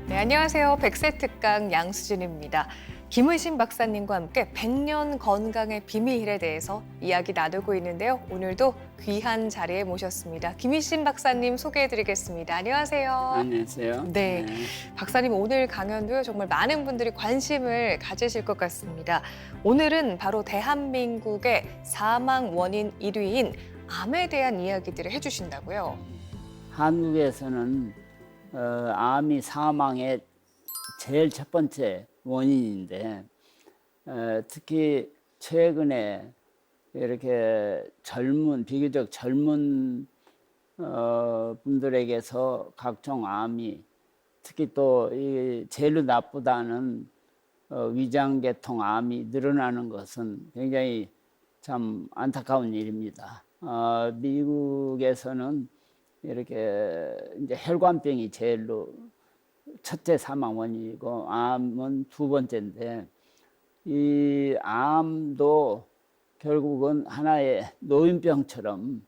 네, 안녕하세요. 백세특강 양수진입니다. 김의신 박사님과 함께 100년 건강의 비밀에 대해서 이야기 나누고 있는데요. 오늘도 귀한 자리에 모셨습니다. 김의신 박사님 소개해드리겠습니다. 안녕하세요. 안녕하세요. 네, 박사님 오늘 강연도요 정말 많은 분들이 관심을 가지실 것 같습니다. 오늘은 바로 대한민국의 사망 원인 1위인 암에 대한 이야기들을 해주신다고요. 한국에서는 암이 사망의 제일 첫 번째 원인인데 특히 최근에 이렇게 비교적 젊은 분들에게서 각종 암이 특히 또 이 제일 나쁘다는 위장계통 암이 늘어나는 것은 굉장히 참 안타까운 일입니다. 미국에서는 이렇게 이제 혈관병이 제일로 첫째 사망 원인이고 암은 두 번째인데 이 암도 결국은 하나의 노인병처럼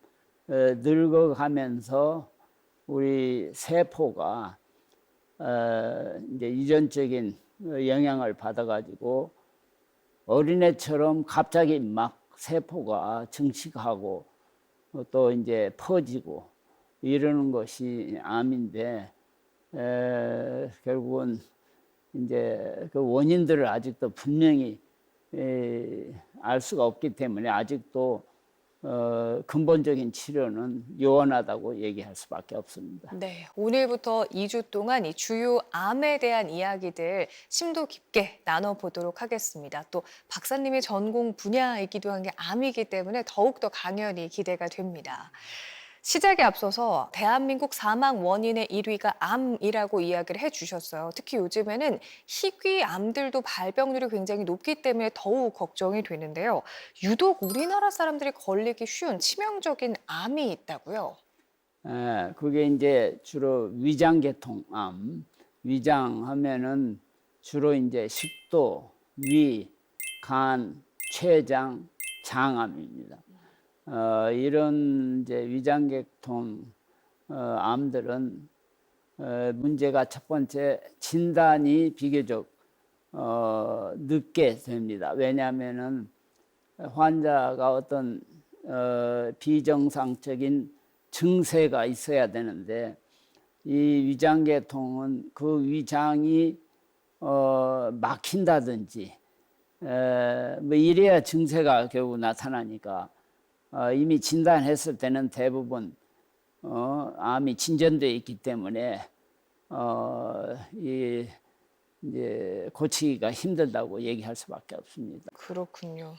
늙어가면서 우리 세포가 이제 유전적인 영향을 받아가지고 어린애처럼 갑자기 막 세포가 증식하고 또 이제 퍼지고 이러는 것이 암인데 결국은 이제 그 원인들을 아직도 분명히 알 수가 없기 때문에 아직도 근본적인 치료는 요원하다고 얘기할 수밖에 없습니다. 네, 오늘부터 2주 동안 이 주요 암에 대한 이야기들 심도 깊게 나눠보도록 하겠습니다. 또 박사님의 전공 분야이기도 한 게 암이기 때문에 더욱더 강연이 기대가 됩니다. 시작에 앞서서 대한민국 사망 원인의 1위가 암이라고 이야기를 해주셨어요. 특히 요즘에는 희귀암들도 발병률이 굉장히 높기 때문에 더욱 걱정이 되는데요. 유독 우리나라 사람들이 걸리기 쉬운 치명적인 암이 있다고요? 그게 이제 주로 위장계통암, 위장하면은 주로 이제 식도, 위, 간, 췌장, 장암입니다. 이런 이제 위장계통 암들은 문제가 첫 번째 진단이 비교적 늦게 됩니다. 왜냐하면은 환자가 어떤 비정상적인 증세가 있어야 되는데 이 위장계통은 그 위장이 막힌다든지 뭐 이래야 증세가 결국 나타나니까 이미 진단했을 때는 대부분 암이 진전되어 있기 때문에 이제 고치기가 힘들다고 얘기할 수밖에 없습니다. 그렇군요.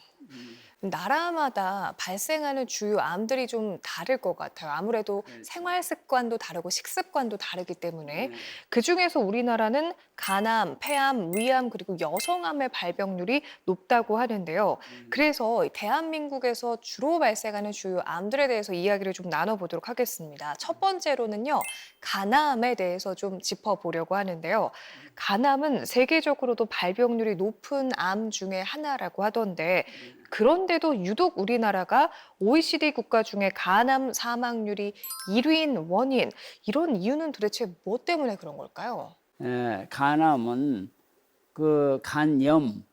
나라마다 발생하는 주요 암들이 좀 다를 것 같아요. 아무래도 생활 습관도 다르고 식습관도 다르기 때문에 그중에서 우리나라는 간암, 폐암, 위암 그리고 여성암의 발병률이 높다고 하는데요. 그래서 대한민국에서 주로 발생하는 주요 암들에 대해서 이야기를 좀 나눠보도록 하겠습니다. 첫 번째로는요, 간암에 대해서 좀 짚어보려고 하는데요. 간암은 세계적으로도 발병률이 높은 암 중에 하나라고 하던데 그런데도 유독 우리나라가 OECD 국가 중에 간암 사망률이 1위인 원인, 이런 이유는 도대체 뭐 때문에 그런 걸까요? 간암은 그 간염,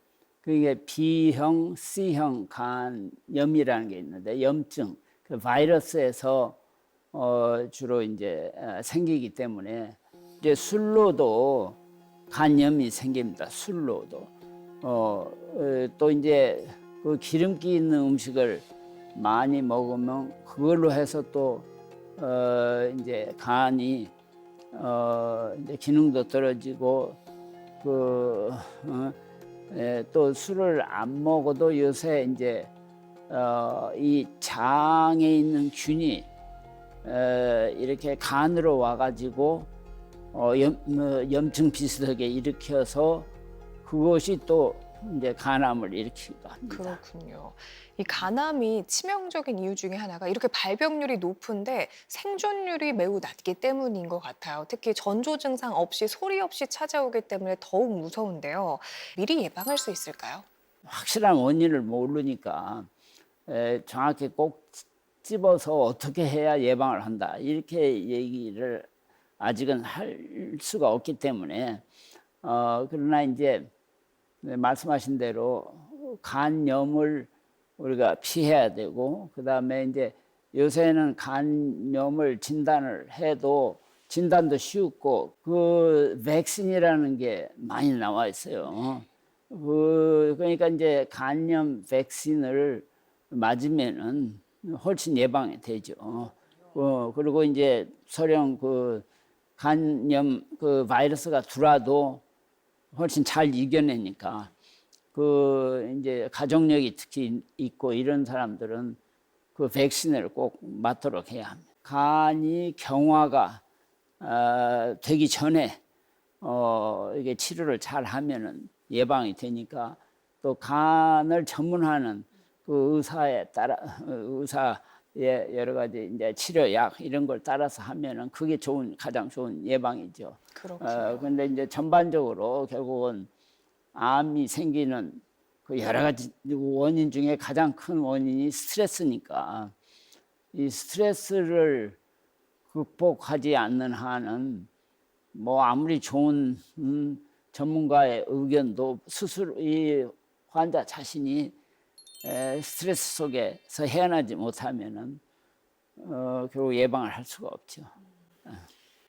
그게 B형, C형 간염이라는 게 있는데 염증, 그 바이러스에서 주로 이제 생기기 때문에 이제 술로도 간염이 생깁니다. 술로도 또 이제 그 기름기 있는 음식을 많이 먹으면 그걸로 해서 또 이제 간이 이제 기능도 떨어지고 또 술을 안 먹어도 요새 이제 이 장에 있는 균이 이렇게 간으로 와가지고 염증 비슷하게 일으켜서 그것이 또 이제 간암을 일으키기도 합니다. 그렇군요. 이 간암이 치명적인 이유 중에 하나가 이렇게 발병률이 높은데 생존율이 매우 낮기 때문인 것 같아요. 특히 전조 증상 없이 소리 없이 찾아오기 때문에 더욱 무서운데요. 미리 예방할 수 있을까요? 확실한 원인을 모르니까 정확히 꼭 집어서 어떻게 해야 예방을 한다 이렇게 얘기를 아직은 할 수가 없기 때문에 그러나 이제 말씀하신 대로 간염을 우리가 피해야 되고 그다음에 이제 요새는 간염을 진단을 해도 진단도 쉽고 그 백신이라는 게 많이 나와 있어요. 그러니까 이제 간염 백신을 맞으면은 훨씬 예방이 되죠. 그리고 이제 설령 그 간염 그 바이러스가 들어와도 훨씬 잘 이겨내니까 그 이제 가족력이 특히 있고 이런 사람들은 그 백신을 꼭 맞도록 해야 합니다. 간이 경화가 되기 전에 이게 치료를 잘 하면은 예방이 되니까 또 간을 전문하는 그 의사에 따라 의사의 여러 가지 이제 치료약 이런 걸 따라서 하면은 그게 가장 좋은 예방이죠. 그렇군요. 근데 이제 전반적으로 결국은 암이 생기는 그 여러 가지 원인 중에 가장 큰 원인이 스트레스니까 이 스트레스를 극복하지 않는 한은 뭐 아무리 좋은 전문가의 의견도 스스로 이 환자 자신이 스트레스 속에서 헤어나지 못하면은 결국 예방을 할 수가 없죠.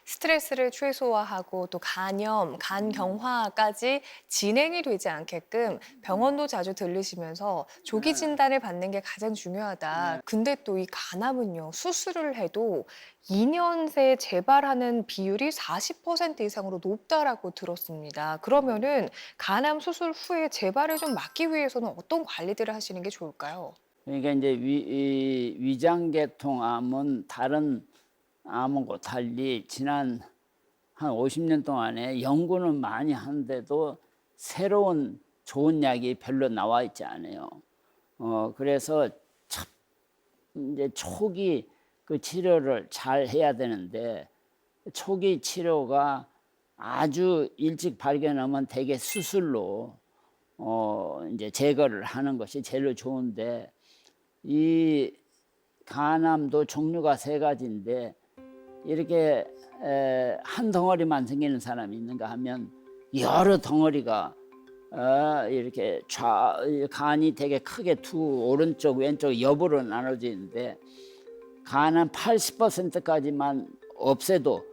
스트레스를 최소화하고 또 간염, 간경화까지 진행이 되지 않게끔 병원도 자주 들르시면서 조기 진단을 받는 게 가장 중요하다. 근데 또 이 간암은요, 수술을 해도 2년 새에 재발하는 비율이 40% 이상으로 높다라고 들었습니다. 그러면은 간암 수술 후에 재발을 좀 막기 위해서는 어떤 관리들을 하시는 게 좋을까요? 그러니까 이제 위장계통암은 다른 암하고 달리 지난 한 50년 동안에 연구는 많이 하는데도 새로운 좋은 약이 별로 나와 있지 않아요. 그래서 이제 초기 그 치료를 잘 해야 되는데 초기 치료가 아주 일찍 발견하면 대개 수술로 이제 제거를 하는 것이 제일 좋은데 이 간암도 종류가 세 가지인데 이렇게 한 덩어리만 생기는 사람이 있는가 하면 여러 덩어리가 이렇게 간이 되게 크게 오른쪽 왼쪽 옆으로 나눠져 있는데 간은 80%까지만 없애도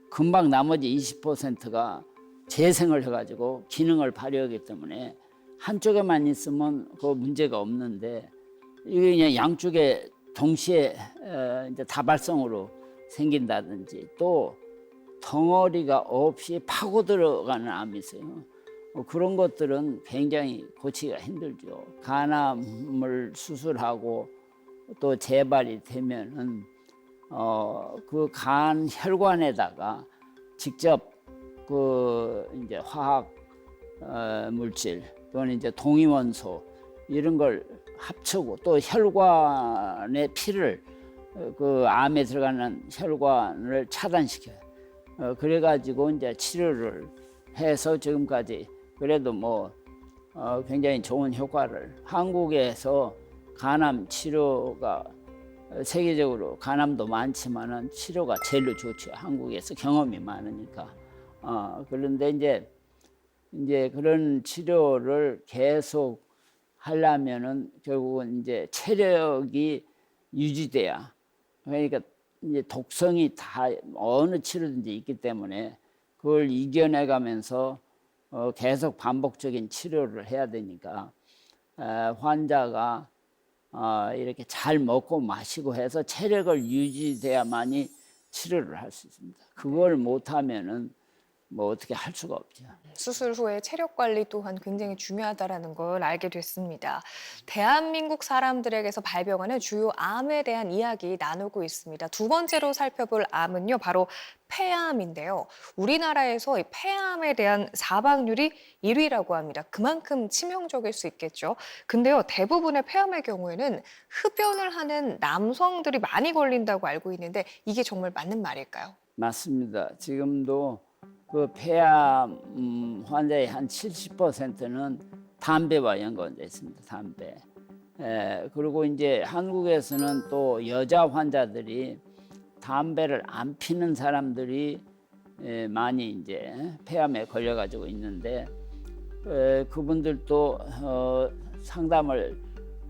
금방 나머지 20%가 재생을 해가지고 기능을 발휘하기 때문에 한쪽에만 있으면 그 문제가 없는데 이게 그냥 양쪽에 동시에 이제 다발성으로 생긴다든지 또 덩어리가 없이 파고 들어가는 암이 있어요. 그런 것들은 굉장히 고치기가 힘들죠. 간암을 수술하고 또 재발이 되면은 그 간 혈관에다가 직접 그 이제 화학 물질 또는 이제 동위원소 이런 걸 합치고 또 혈관의 피를 그 암에 들어가는 혈관을 차단시켜요. 그래가지고 이제 치료를 해서 지금까지 그래도 뭐 굉장히 좋은 효과를 한국에서 간암 치료가 세계적으로 간암도 많지만은 치료가 제일 좋죠. 한국에서 경험이 많으니까. 그런데 이제 그런 치료를 계속 하려면은 결국은 이제 체력이 유지돼야 그러니까 이제 독성이 다 어느 치료든지 있기 때문에 그걸 이겨내가면서 계속 반복적인 치료를 해야 되니까 환자가 이렇게 잘 먹고 마시고 해서 체력을 유지돼야만이 치료를 할 수 있습니다. 그걸 못하면은 뭐 어떻게 할 수가 없죠. 수술 후에 체력 관리 또한 굉장히 중요하다라는 걸 알게 됐습니다. 대한민국 사람들에게서 발병하는 주요 암에 대한 이야기 나누고 있습니다. 두 번째로 살펴볼 암은요, 바로 폐암인데요. 우리나라에서 이 폐암에 대한 사망률이 1위라고 합니다. 그만큼 치명적일 수 있겠죠. 근데요, 대부분의 폐암의 경우에는 흡연을 하는 남성들이 많이 걸린다고 알고 있는데 이게 정말 맞는 말일까요? 맞습니다. 지금도 그 폐암 환자의 한 70%는 담배와 연관되어 있습니다. 담배. 그리고 이제 한국에서는 또 여자 환자들이 담배를 안 피는 사람들이 많이 이제 폐암에 걸려가지고 있는데 그분들도 상담을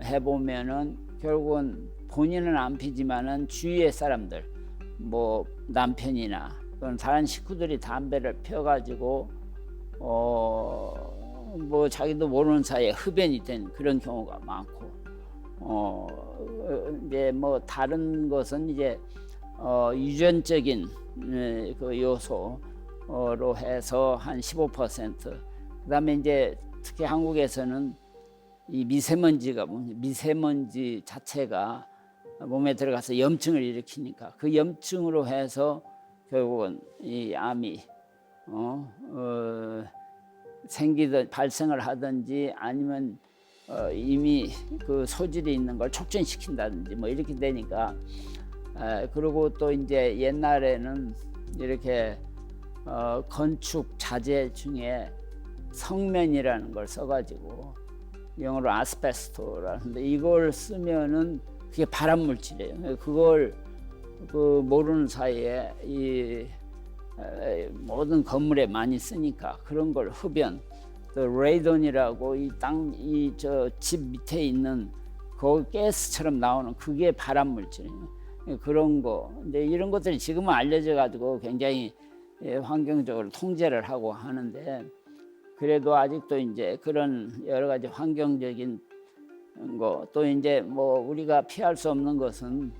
해보면은 결국은 본인은 안 피지만은 주위의 사람들, 뭐 남편이나 또는 다른 식구들이 담배를 펴가지고 뭐 자기도 모르는 사이에 흡연이 된 그런 경우가 많고 이제 뭐 다른 것은 이제 유전적인 그 요소로 해서 한 15%. 그다음에 이제 특히 한국에서는 이 미세먼지 자체가 몸에 들어가서 염증을 일으키니까 그 염증으로 해서 결국은 이 암이 생기든 발생을 하든지 아니면 이미 그 소질이 있는 걸 촉진시킨다든지 뭐 이렇게 되니까 그리고 또 이제 옛날에는 이렇게 건축 자재 중에 성면이라는 걸 써가지고 영어로 아스베스토라는데 이걸 쓰면은 그게 발암 물질이에요. 그걸 그 모르는 사이에 이 모든 건물에 많이 쓰니까 그런 걸 흡연, 또 레이돈이라고 이 저 집 밑에 있는 그 가스처럼 나오는 그게 발암 물질이에요. 그런 거. 근데 이런 것들이 지금은 알려져 가지고 굉장히 환경적으로 통제를 하고 하는데 그래도 아직도 이제 그런 여러 가지 환경적인 거 또 이제 뭐 우리가 피할 수 없는 것은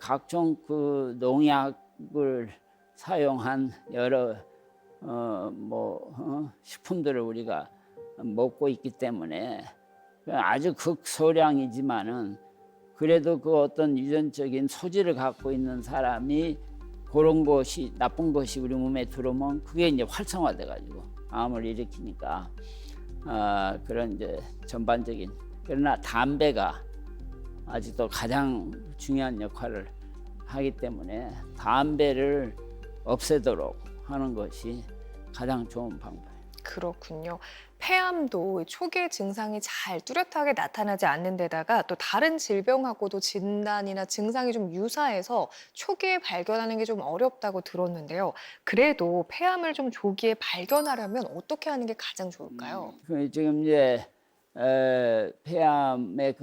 각종 그 농약을 사용한 여러 식품들을 우리가 먹고 있기 때문에 아주 극소량이지만은 그래도 그 어떤 유전적인 소질을 갖고 있는 사람이 그런 것이 나쁜 것이 우리 몸에 들어오면 그게 이제 활성화돼 가지고 암을 일으키니까 그런 이제 전반적인 그러나 담배가 아직도 가장 중요한 역할을 하기 때문에 담배를 없애도록 하는 것이 가장 좋은 방법이에요. 그렇군요. 폐암도 초기의 증상이 잘 뚜렷하게 나타나지 않는 데다가 또 다른 질병하고도 진단이나 증상이 좀 유사해서 초기에 발견하는 게 좀 어렵다고 들었는데요. 그래도 폐암을 좀 조기에 발견하려면 어떻게 하는 게 가장 좋을까요? 지금 이제 폐암의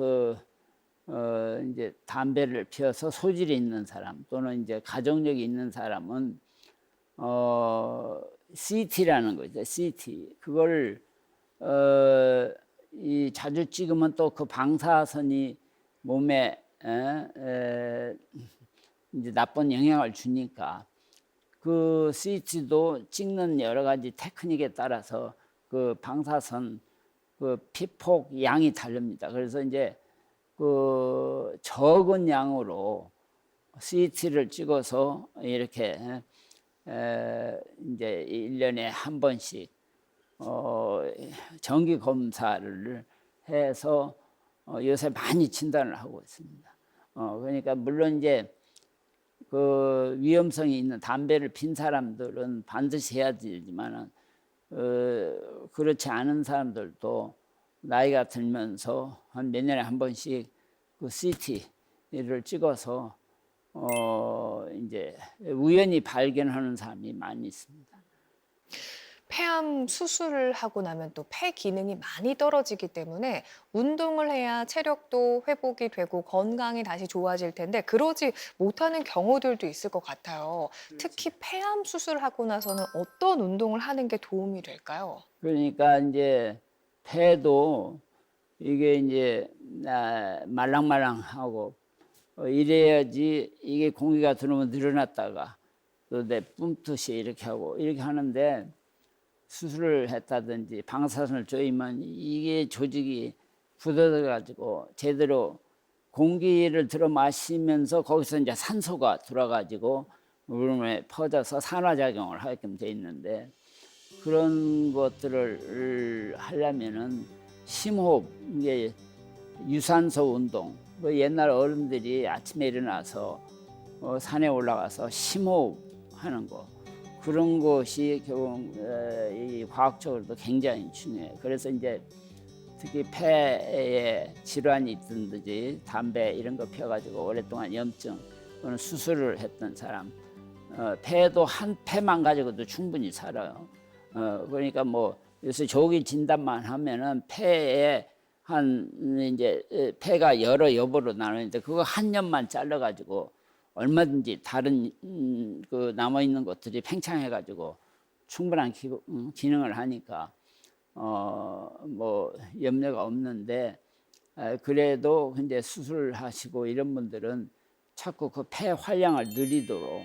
이제 담배를 피워서 소질이 있는 사람 또는 이제 가족력이 있는 사람은 CT라는 거죠. CT 그걸 이 자주 찍으면 또 그 방사선이 몸에 이제 나쁜 영향을 주니까 그 CT도 찍는 여러 가지 테크닉에 따라서 그 방사선 그 피폭 양이 다릅니다. 그래서 이제 그 적은 양으로 CT를 찍어서 이렇게 이제 1년에 한 번씩 정기 검사를 해서 요새 많이 진단을 하고 있습니다. 그러니까 물론 이제 그 위험성이 있는 담배를 핀 사람들은 반드시 해야 되지만은 그렇지 않은 사람들도 나이가 들면서 한 몇 년에 한 번씩 그 CT를 찍어서 이제 우연히 발견하는 사람이 많이 있습니다. 폐암 수술을 하고 나면 또 폐 기능이 많이 떨어지기 때문에 운동을 해야 체력도 회복이 되고 건강이 다시 좋아질 텐데 그러지 못하는 경우들도 있을 것 같아요. 특히 폐암 수술하고 나서는 어떤 운동을 하는 게 도움이 될까요? 그러니까 이제 폐도 이게 이제 말랑말랑하고 이래야지 이게 공기가 들어오면 늘어났다가 또 내 뿜듯이 이렇게 하고 이렇게 하는데 수술을 했다든지 방사선을 쬐면 이게 조직이 굳어져 가지고 제대로 공기를 들어 마시면서 거기서 이제 산소가 들어가지고 몸에 퍼져서 산화작용을 하게끔 돼 있는데 그런 것들을 하려면은 심호흡 이게 유산소 운동 그 옛날 어른들이 아침에 일어나서 산에 올라가서 심호흡 하는 거 그런 것이 결국 이 과학적으로도 굉장히 중요해요. 그래서 이제 특히 폐에 질환이 있든지 담배 이런 거 피워가지고 오랫동안 염증 또는 수술을 했던 사람 폐도 한 폐만 가지고도 충분히 살아요. 그러니까 뭐 요새 조기 진단만 하면은 폐에 한 이제 폐가 여러 여부로 나누는데 그거 한 년만 잘라 가지고 얼마든지 다른 그 남아 있는 것들이 팽창해 가지고 충분한 기능을 하니까 뭐 염려가 없는데 그래도 이제 수술하시고 이런 분들은 자꾸 그 폐 활량을 늘리도록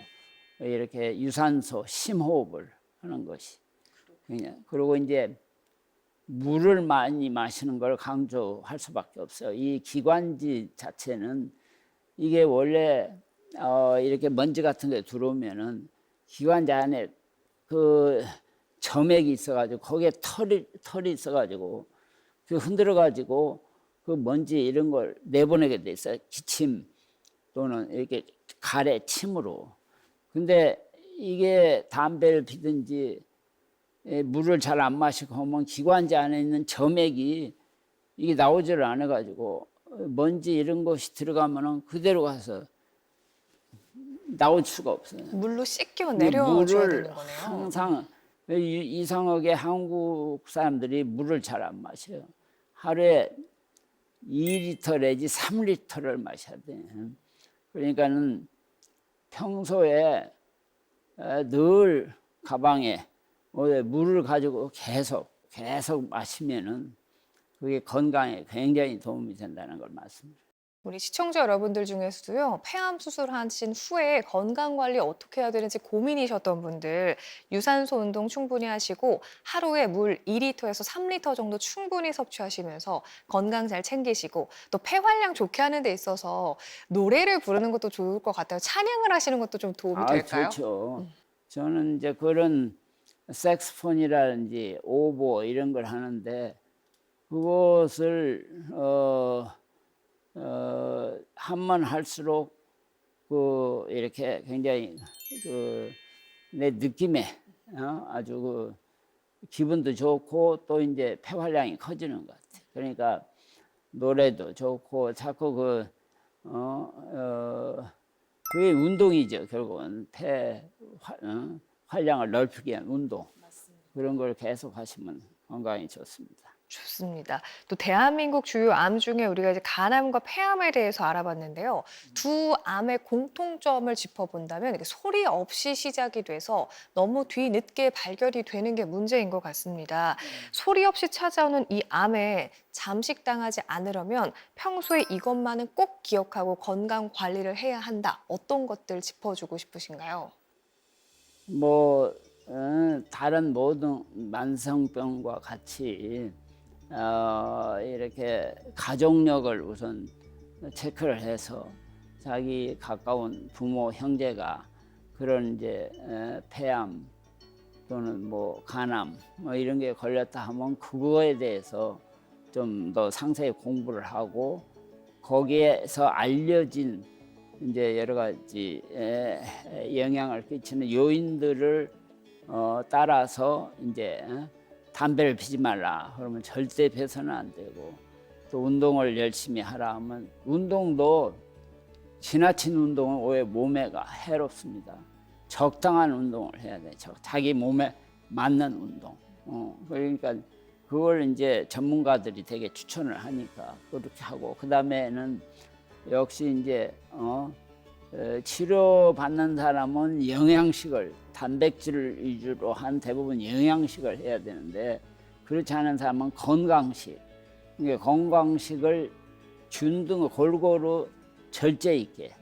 이렇게 유산소 심호흡을 하는 것이 그리고 이제 물을 많이 마시는 걸 강조할 수밖에 없어요. 이 기관지 자체는 이게 원래 이렇게 먼지 같은 게 들어오면은 기관지 안에 그 점액이 있어가지고 거기에 털이 있어가지고 그 흔들어가지고 그 먼지 이런 걸 내보내게 돼 있어요. 기침 또는 이렇게 가래 침으로. 근데 이게 담배를 피든지 물을 잘 안 마시고 하면 기관지 안에 있는 점액이 이게 나오지를 않아 가지고 먼지 이런 것이 들어가면은 그대로 가서 나올 수가 없어요. 물로 씻기면 내려줘야 되는 거네요. 항상 이상하게 한국 사람들이 물을 잘 안 마셔요. 하루에 2리터 내지 3리터를 마셔야 돼. 그러니까는 평소에 늘 가방에 물을 가지고 계속 마시면은 그게 건강에 굉장히 도움이 된다는 걸 말씀드려요. 우리 시청자 여러분들 중에서도요, 폐암 수술하신 후에 건강 관리 어떻게 해야 되는지 고민이셨던 분들, 유산소 운동 충분히 하시고 하루에 물 2리터에서 3리터 정도 충분히 섭취하시면서 건강 잘 챙기시고 또 폐활량 좋게 하는 데 있어서 노래를 부르는 것도 좋을 것 같아요. 찬양을 하시는 것도 좀 도움이 될까요? 좋죠. 저는 이제 그런 색스폰이라든지 오보 이런 걸 하는데 그것을 하면 할수록 그 이렇게 굉장히 그 내 느낌에 아주 그 기분도 좋고 또 이제 폐활량이 커지는 것 같아요. 그러니까 노래도 좋고 자꾸 그게 운동이죠. 결국은 활량을 넓히기 위한 운동. 맞습니다. 그런 걸 계속 하시면 건강이 좋습니다. 좋습니다. 또 대한민국 주요 암 중에 우리가 이제 간암과 폐암에 대해서 알아봤는데요. 두 암의 공통점을 짚어본다면 이렇게 소리 없이 시작이 돼서 너무 뒤늦게 발견이 되는 게 문제인 것 같습니다. 소리 없이 찾아오는 이 암에 잠식당하지 않으려면 평소에 이것만은 꼭 기억하고 건강 관리를 해야 한다. 어떤 것들 짚어주고 싶으신가요? 뭐 다른 모든 만성병과 같이 이렇게 가족력을 우선 체크를 해서 자기 가까운 부모 형제가 그런 이제 폐암 또는 뭐 간암 뭐 이런 게 걸렸다 하면 그거에 대해서 좀 더 상세히 공부를 하고 거기에서 알려진 이제 여러 가지 영향을 끼치는 요인들을 따라서 이제 담배를 피지 말라 그러면 절대 펴서는 안 되고 또 운동을 열심히 하라 하면 운동도 지나친 운동은 오히려 몸에가 해롭습니다. 적당한 운동을 해야 돼. 자기 몸에 맞는 운동. 그러니까 그걸 이제 전문가들이 되게 추천을 하니까 그렇게 하고 그 다음에는 역시 이제 치료 받는 사람은 영양식을 단백질 위주로 한 대부분 영양식을 해야 되는데 그렇지 않은 사람은 건강식. 그러니까 건강식을 균등을 골고루 절제 있게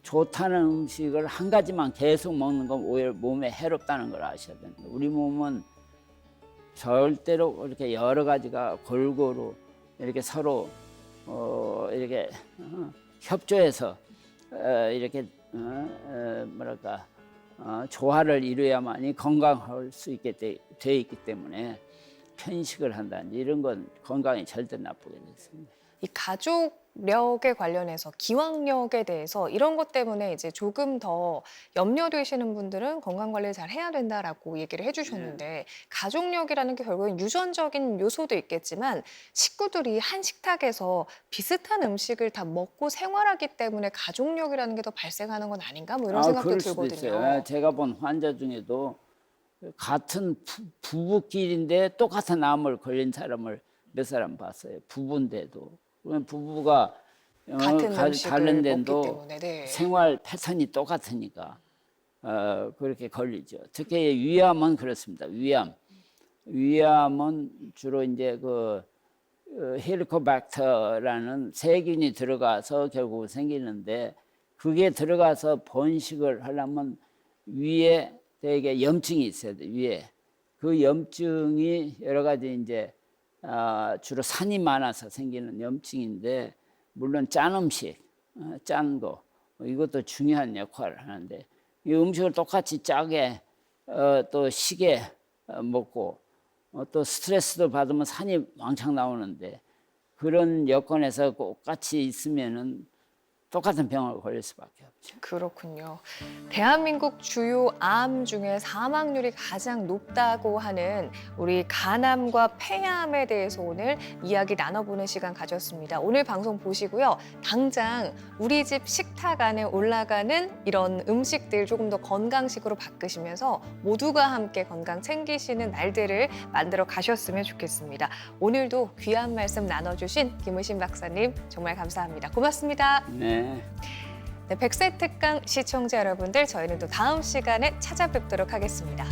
좋다는 음식을 한 가지만 계속 먹는 건 오히려 몸에 해롭다는 걸 아셔야 됩니다. 우리 몸은 절대로 이렇게 여러 가지가 골고루 이렇게 서로 이렇게 협조해서 이렇게 뭐랄까 조화를 이루어야만이 건강할 수 있게 돼 있기 때문에 편식을 한다든지 이런 건 건강에 절대 나쁘게 되습니다. 이 가족 력에 관련해서 기왕력에 대해서 이런 것 때문에 이제 조금 더 염려되시는 분들은 건강 관리를 잘 해야 된다라고 얘기를 해주셨는데 가족력이라는 게 결국엔 유전적인 요소도 있겠지만 식구들이 한 식탁에서 비슷한 음식을 다 먹고 생활하기 때문에 가족력이라는 게 더 발생하는 건 아닌가 뭐 이런 생각도 그럴 수도 들거든요. 있어요. 제가 본 환자 중에도 같은 부부끼리인데 똑같은 암을 걸린 사람을 몇 사람 봤어요. 부부인데도. 그러면 부부가 같은 음식을 다른 먹기 데도 때문에. 네. 생활 패턴이 똑같으니까 그렇게 걸리죠. 특히 위암은 그렇습니다. 위암은 주로 이제 그 헬리코박터라는 세균이 들어가서 결국 생기는데 그게 들어가서 번식을 하려면 위에 되게 염증이 있어야 돼. 위에 그 염증이 여러 가지 이제 주로 산이 많아서 생기는 염증인데 물론 짠 음식, 짠 거 이것도 중요한 역할을 하는데 이 음식을 똑같이 짜게 또 시게 먹고 또 스트레스도 받으면 산이 왕창 나오는데 그런 여건에서 똑같이 있으면은 똑같은 병을 걸릴 수밖에 없죠. 그렇군요. 대한민국 주요 암 중에 사망률이 가장 높다고 하는 우리 간암과 폐암에 대해서 오늘 이야기 나눠보는 시간 가졌습니다. 오늘 방송 보시고요. 당장 우리 집 식탁 안에 올라가는 이런 음식들 조금 더 건강식으로 바꾸시면서 모두가 함께 건강 챙기시는 날들을 만들어 가셨으면 좋겠습니다. 오늘도 귀한 말씀 나눠주신 김의신 박사님 정말 감사합니다. 고맙습니다. 네. 네, 백세 특강 시청자 여러분들 저희는 또 다음 시간에 찾아뵙도록 하겠습니다.